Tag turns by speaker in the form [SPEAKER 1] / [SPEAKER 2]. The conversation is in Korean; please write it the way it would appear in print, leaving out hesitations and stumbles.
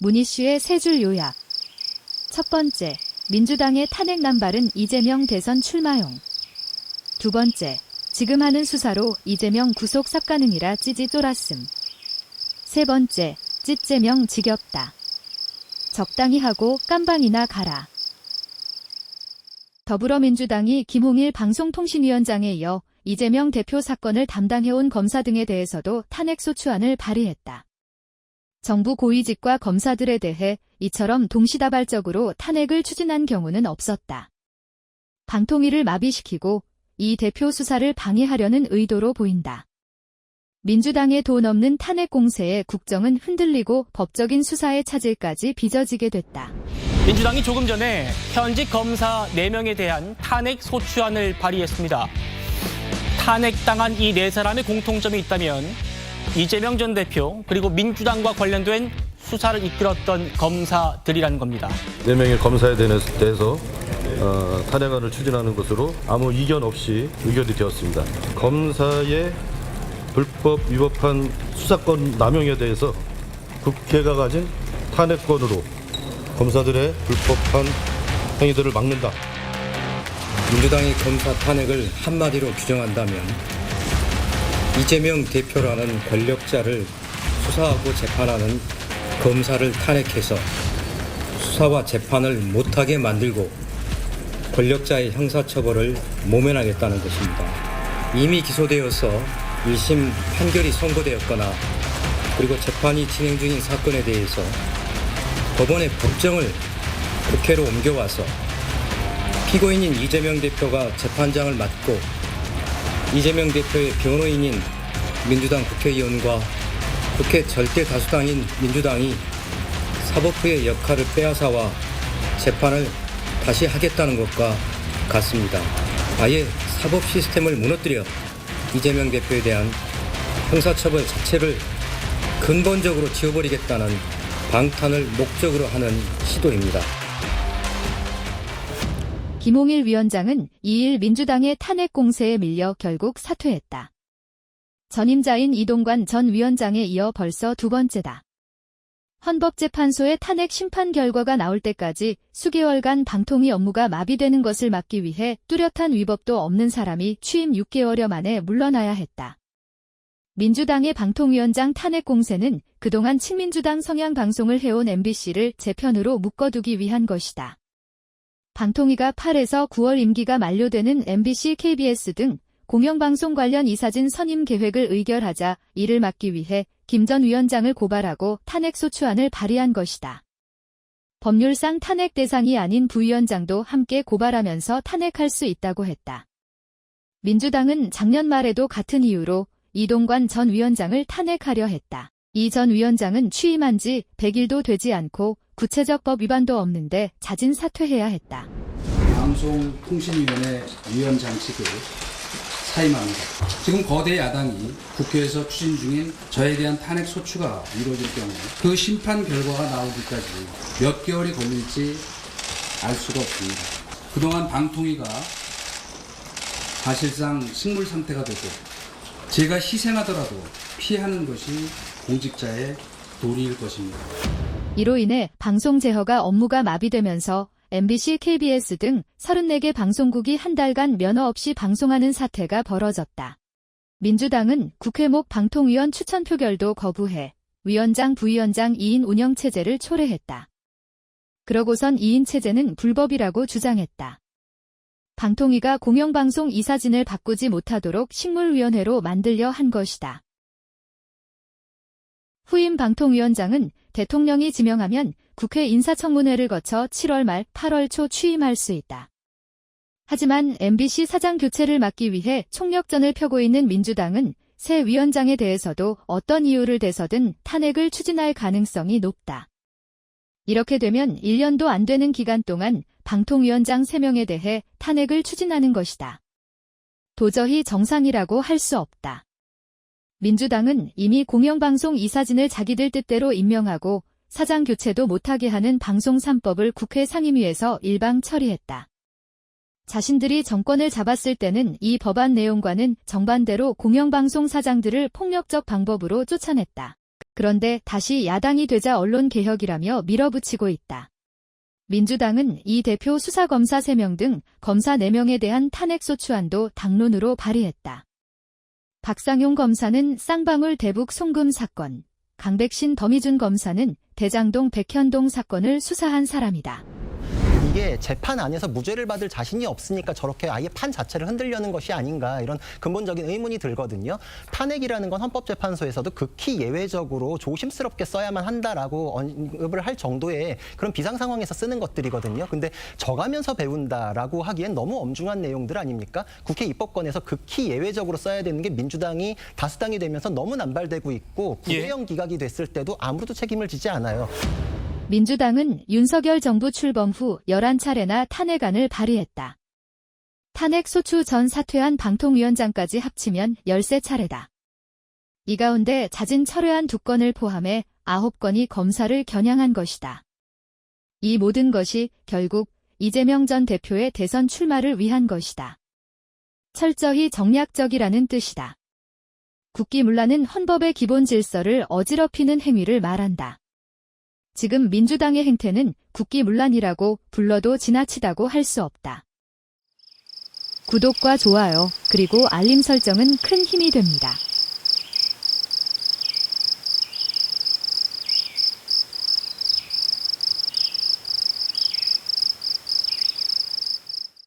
[SPEAKER 1] 문희슈의 세 줄 요약. 첫 번째, 민주당의 탄핵 남발은 이재명 대선 출마용. 두 번째, 지금 하는 수사로 이재명 구속 삭가능이라 찌지 쫄았음. 세 번째, 찌재명 지겹다. 적당히 하고 깜방이나 가라. 더불어민주당이 김홍일 방송통신위원장에 이어 이재명 대표 사건을 담당해온 검사 등에 대해서도 탄핵소추안을 발의했다. 정부 고위직과 검사들에 대해 이처럼 동시다발적으로 탄핵을 추진한 경우는 없었다. 방통위를 마비시키고 이 대표 수사를 방해하려는 의도로 보인다. 민주당의 돈 없는 탄핵 공세에 국정은 흔들리고 법적인 수사의 차질까지 빚어지게 됐다.
[SPEAKER 2] 민주당이 조금 전에 현직 검사 4명에 대한 탄핵 소추안을 발의했습니다. 탄핵당한 이 4사람의 공통점이 있다면 이재명 전 대표 그리고 민주당과 관련된 수사를 이끌었던 검사들이라는 겁니다.
[SPEAKER 3] 4명의 검사에 대해서 탄핵안을 추진하는 것으로 아무 이견 없이 의결이 되었습니다. 검사의 불법 위법한 수사권 남용에 대해서 국회가 가진 탄핵권으로 검사들의 불법한 행위들을 막는다.
[SPEAKER 4] 민주당이 검사 탄핵을 한마디로 규정한다면 이재명 대표라는 권력자를 수사하고 재판하는 검사를 탄핵해서 수사와 재판을 못하게 만들고 권력자의 형사처벌을 모면하겠다는 것입니다. 이미 기소되어서 1심 판결이 선고되었거나 그리고 재판이 진행 중인 사건에 대해서 법원의 법정을 국회로 옮겨와서 피고인인 이재명 대표가 재판장을 맡고 이재명 대표의 변호인인 민주당 국회의원과 국회 절대 다수당인 민주당이 사법부의 역할을 빼앗아와 재판을 다시 하겠다는 것과 같습니다. 아예 사법 시스템을 무너뜨려 이재명 대표에 대한 형사처벌 자체를 근본적으로 지워버리겠다는 방탄을 목적으로 하는 시도입니다.
[SPEAKER 1] 김홍일 위원장은 2일 민주당의 탄핵 공세에 밀려 결국 사퇴했다. 전임자인 이동관 전 위원장에 이어 벌써 두 번째다. 헌법재판소의 탄핵 심판 결과가 나올 때까지 수개월간 방통위 업무가 마비되는 것을 막기 위해 뚜렷한 위법도 없는 사람이 취임 6개월여 만에 물러나야 했다. 민주당의 방통위원장 탄핵 공세는 그동안 친민주당 성향 방송을 해온 MBC를 제 편으로 묶어두기 위한 것이다. 방통위가 8에서 9월 임기가 만료되는 MBC, KBS 등 공영방송 관련 이사진 선임 계획을 의결하자 이를 막기 위해 김 전 위원장을 고발하고 탄핵소추안을 발의한 것이다. 법률상 탄핵 대상이 아닌 부위원장도 함께 고발하면서 탄핵할 수 있다고 했다. 민주당은 작년 말에도 같은 이유로 이동관 전 위원장을 탄핵하려 했다. 이 전 위원장은 취임한 지 100일도 되지 않고 구체적 법 위반도 없는데 자진 사퇴해야 했다.
[SPEAKER 5] 방송통신위원회 위원장직을 사임합니다. 지금 거대 야당이 국회에서 추진 중인 저에 대한 탄핵 소추가 이루어질 경우 그 심판 결과가 나오기까지 몇 개월이 걸릴지 알 수가 없습니다. 그동안 방통위가 사실상 식물 상태가 되고 제가 희생하더라도 피하는 것이 공직자의 도리일 것입니다.
[SPEAKER 1] 이로 인해 방송 제어가 업무가 마비되면서 MBC, KBS 등 34개 방송국이 한 달간 면허 없이 방송하는 사태가 벌어졌다. 민주당은 국회목 방통위원 추천 표결도 거부해 위원장, 부위원장 2인 운영체제를 초래했다. 그러고선 2인 체제는 불법이라고 주장했다. 방통위가 공영방송 이사진을 바꾸지 못하도록 식물위원회로 만들려 한 것이다. 후임 방통위원장은 대통령이 지명하면 국회 인사청문회를 거쳐 7월 말 8월 초 취임할 수 있다. 하지만 MBC 사장 교체를 막기 위해 총력전을 펴고 있는 민주당은 새 위원장에 대해서도 어떤 이유를 대서든 탄핵을 추진할 가능성이 높다. 이렇게 되면 1년도 안 되는 기간 동안 방통위원장 3명에 대해 탄핵을 추진하는 것이다. 도저히 정상이라고 할 수 없다. 민주당은 이미 공영방송 이사진을 자기들 뜻대로 임명하고 사장 교체도 못하게 하는 방송 3법을 국회 상임위에서 일방 처리했다. 자신들이 정권을 잡았을 때는 이 법안 내용과는 정반대로 공영방송 사장들을 폭력적 방법으로 쫓아냈다. 그런데 다시 야당이 되자 언론개혁이라며 밀어붙이고 있다. 민주당은 이 대표 수사검사 3명 등 검사 4명에 대한 탄핵소추안도 당론으로 발의했다. 박상용 검사는 쌍방울 대북 송금 사건, 강백신 더미준 검사는 대장동 백현동 사건을 수사한 사람이다.
[SPEAKER 6] 이게 재판 안에서 무죄를 받을 자신이 없으니까 저렇게 아예 판 자체를 흔들려는 것이 아닌가 이런 근본적인 의문이 들거든요. 탄핵이라는 건 헌법재판소에서도 극히 예외적으로 조심스럽게 써야만 한다라고 언급을 할 정도의 그런 비상 상황에서 쓰는 것들이거든요. 근데 져가면서 배운다라고 하기엔 너무 엄중한 내용들 아닙니까? 국회 입법권에서 극히 예외적으로 써야 되는 게 민주당이 다수당이 되면서 너무 남발되고 있고 구대형 기각이 됐을 때도 아무도 책임을 지지 않아요.
[SPEAKER 1] 민주당은 윤석열 정부 출범 후 11차례나 탄핵안을 발의했다. 탄핵소추 전 사퇴한 방통위원장까지 합치면 13차례다. 이 가운데 자진 철회한 2건을 포함해 9건이 검사를 겨냥한 것이다. 이 모든 것이 결국 이재명 전 대표의 대선 출마를 위한 것이다. 철저히 정략적이라는 뜻이다. 국기문란은 헌법의 기본 질서를 어지럽히는 행위를 말한다. 지금 민주당의 행태는 국기문란이라고 불러도 지나치다고 할 수 없다. 구독과 좋아요, 그리고 알림 설정은 큰 힘이 됩니다.